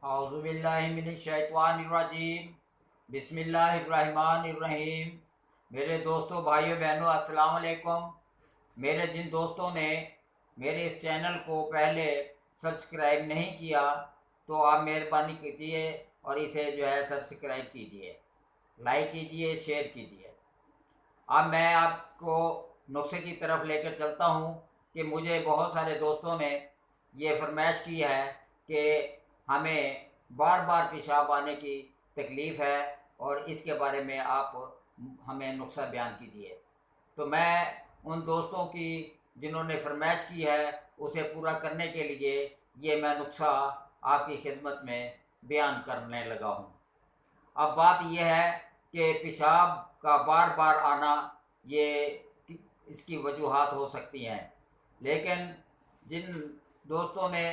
اعوذ باللہ من الشیطان الرجیم، بسم اللہ الرحمن الرحیم۔ میرے دوستوں، بھائیوں، بہنوں، السلام علیکم۔ میرے جن دوستوں نے میرے اس چینل کو پہلے سبسکرائب نہیں کیا تو آپ مہربانی کیجیے اور اسے سبسکرائب کیجیے، لائک کیجیے، شیئر کیجیے۔ اب میں آپ کو نسخے کی طرف لے کر چلتا ہوں کہ مجھے بہت سارے دوستوں نے یہ فرمائش کی ہے کہ ہمیں بار بار پیشاب آنے کی تکلیف ہے اور اس کے بارے میں آپ ہمیں نسخہ بیان کیجیے۔ تو میں ان دوستوں کی جنہوں نے فرمائش کی ہے اسے پورا کرنے کے لیے یہ میں نسخہ آپ کی خدمت میں بیان کرنے لگا ہوں۔ اب بات یہ ہے کہ پیشاب کا بار بار آنا یہ اس کی وجوہات ہو سکتی ہیں، لیکن جن دوستوں نے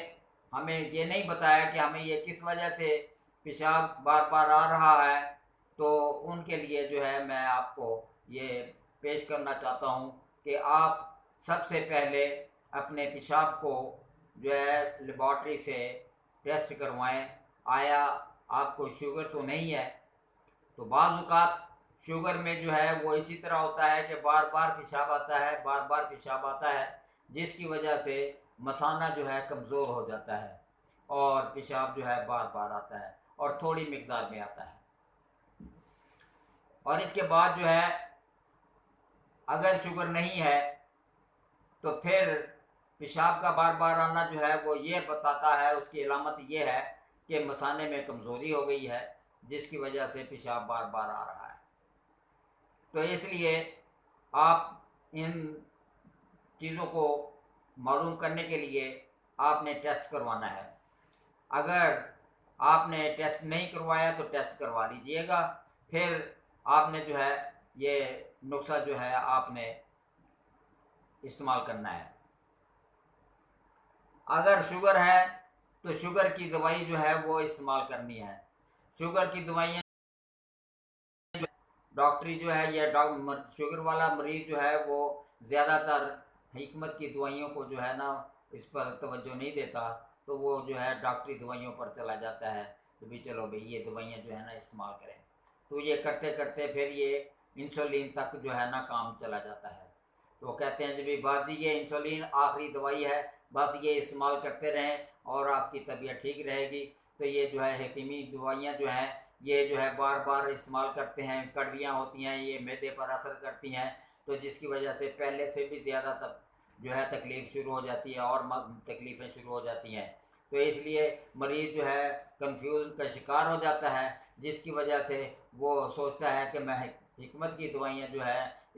ہمیں یہ نہیں بتایا کہ ہمیں یہ کس وجہ سے پیشاب بار بار آ رہا ہے، تو ان کے لیے میں آپ کو یہ پیش کرنا چاہتا ہوں کہ آپ سب سے پہلے اپنے پیشاب کو لیبارٹری سے ٹیسٹ کروائیں۔ آیا آپ کو شوگر تو نہیں ہے؟ تو بعض اوقات شوگر میں وہ اسی طرح ہوتا ہے کہ بار بار پیشاب آتا ہے، بار بار پیشاب آتا ہے، جس کی وجہ سے مثانہ کمزور ہو جاتا ہے اور پیشاب بار بار آتا ہے اور تھوڑی مقدار میں آتا ہے۔ اور اس کے بعد اگر شوگر نہیں ہے تو پھر پیشاب کا بار بار آنا وہ یہ بتاتا ہے، اس کی علامت یہ ہے کہ مثانے میں کمزوری ہو گئی ہے، جس کی وجہ سے پیشاب بار بار آ رہا ہے۔ تو اس لیے آپ ان چیزوں کو معلوم کرنے کے لیے آپ نے ٹیسٹ کروانا ہے۔ اگر آپ نے ٹیسٹ نہیں کروایا تو ٹیسٹ کروا لیجئے گا، پھر آپ نے یہ نسخہ آپ نے استعمال کرنا ہے۔ اگر شوگر ہے تو شوگر کی دوائی وہ استعمال کرنی ہے۔ شوگر کی دوائیاں ڈاکٹری شوگر والا مریض وہ زیادہ تر حکمت کی دوائیوں کو اس پر توجہ نہیں دیتا، تو وہ ڈاکٹری دوائیوں پر چلا جاتا ہے کہ بھی چلو بھئی یہ دوائیاں استعمال کریں۔ تو یہ کرتے کرتے پھر یہ انسولین تک کام چلا جاتا ہے۔ تو وہ کہتے ہیں جی باپ جی یہ انسولین آخری دوائی ہے، بس یہ استعمال کرتے رہیں اور آپ کی طبیعت ٹھیک رہے گی۔ تو یہ حکیمی دوائیاں یہ بار بار استعمال کرتے ہیں، کڑویاں ہوتی ہیں، یہ معدے پر اثر کرتی ہیں، تو جس کی وجہ سے پہلے سے بھی زیادہ تکلیف شروع ہو جاتی ہے اور تکلیفیں شروع ہو جاتی ہیں۔ تو اس لیے مریض کنفیوژن کا شکار ہو جاتا ہے، جس کی وجہ سے وہ سوچتا ہے کہ میں حکمت کی دوائیاں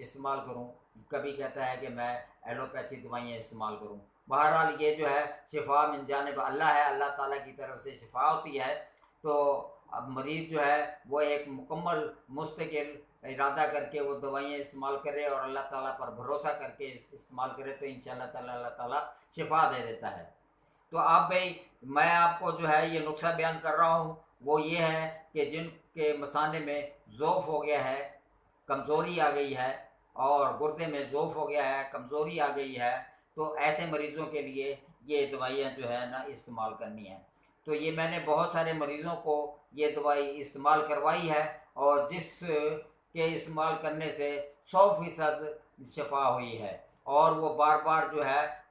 استعمال کروں، کبھی کہتا ہے کہ میں ایلوپیتھی دوائیاں استعمال کروں۔ بہرحال یہ شفا من جانب اللہ ہے، اللہ تعالیٰ کی طرف سے شفا ہوتی ہے۔ تو اب مریض وہ ایک مکمل مستقل ارادہ کر کے وہ دوائیاں استعمال کرے اور اللہ تعالیٰ پر بھروسہ کر کے استعمال کرے تو انشاءاللہ تعالیٰ اللہ تعالیٰ شفا دے دیتا ہے۔ تو آپ بھائی میں آپ کو یہ نسخہ بیان کر رہا ہوں، وہ یہ ہے کہ جن کے مثانے میں ضعف ہو گیا ہے، کمزوری آ گئی ہے، اور گردے میں ضعف ہو گیا ہے، کمزوری آ گئی ہے، تو ایسے مریضوں کے لیے یہ دوائیاں استعمال کرنی ہیں۔ تو یہ میں نے بہت سارے مریضوں کو یہ دوائی استعمال کروائی ہے، اور جس کے استعمال کرنے سے 100% شفا ہوئی ہے، اور وہ بار بار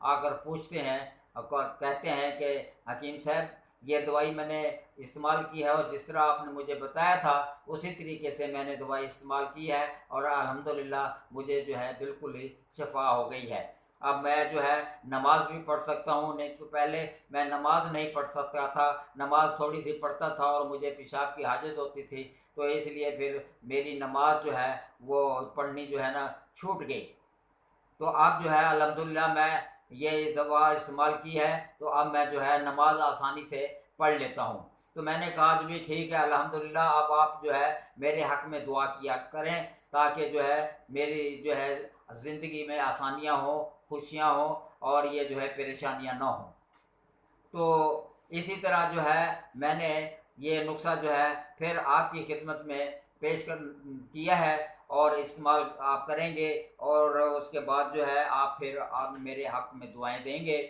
آ کر پوچھتے ہیں اور کہتے ہیں کہ حکیم صاحب یہ دوائی میں نے استعمال کی ہے اور جس طرح آپ نے مجھے بتایا تھا اسی طریقے سے میں نے دوائی استعمال کی ہے اور الحمدللہ مجھے بالکل ہی شفا ہو گئی ہے۔ اب میں نماز بھی پڑھ سکتا ہوں، نہیں تو پہلے میں نماز نہیں پڑھ سکتا تھا، نماز تھوڑی سی پڑھتا تھا اور مجھے پیشاب کی حاجت ہوتی تھی، تو اس لیے پھر میری نماز وہ پڑھنی چھوٹ گئی۔ تو اب الحمدللہ میں یہ دوا استعمال کی ہے تو اب میں نماز آسانی سے پڑھ لیتا ہوں۔ تو میں نے کہا بھی ٹھیک ہے الحمدللہ، اب آپ میرے حق میں دعا کیا کریں تاکہ میری زندگی میں آسانیاں ہوں، خوشیاں ہوں اور یہ پریشانیاں نہ ہوں۔ تو اسی طرح میں نے یہ نسخہ پھر آپ کی خدمت میں پیش کیا ہے اور استعمال آپ کریں گے، اور اس کے بعد آپ میرے حق میں دعائیں دیں گے۔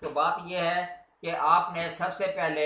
تو بات یہ ہے کہ آپ نے سب سے پہلے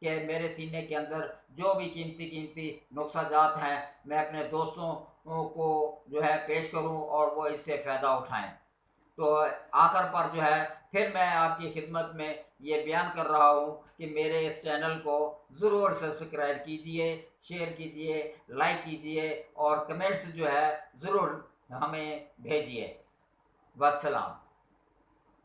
کہ میرے سینے کے اندر جو بھی قیمتی نقصہ جات ہیں میں اپنے دوستوں کو جو ہے پیش کروں اور وہ اس سے فائدہ اٹھائیں۔ تو آخر پر جو ہے پھر میں آپ کی خدمت میں یہ بیان کر رہا ہوں کہ میرے اس چینل کو ضرور سبسکرائب کیجئے، شیئر کیجئے، لائک کیجئے اور کمنٹس جو ہے ضرور ہمیں بھیجیے۔ والسلام۔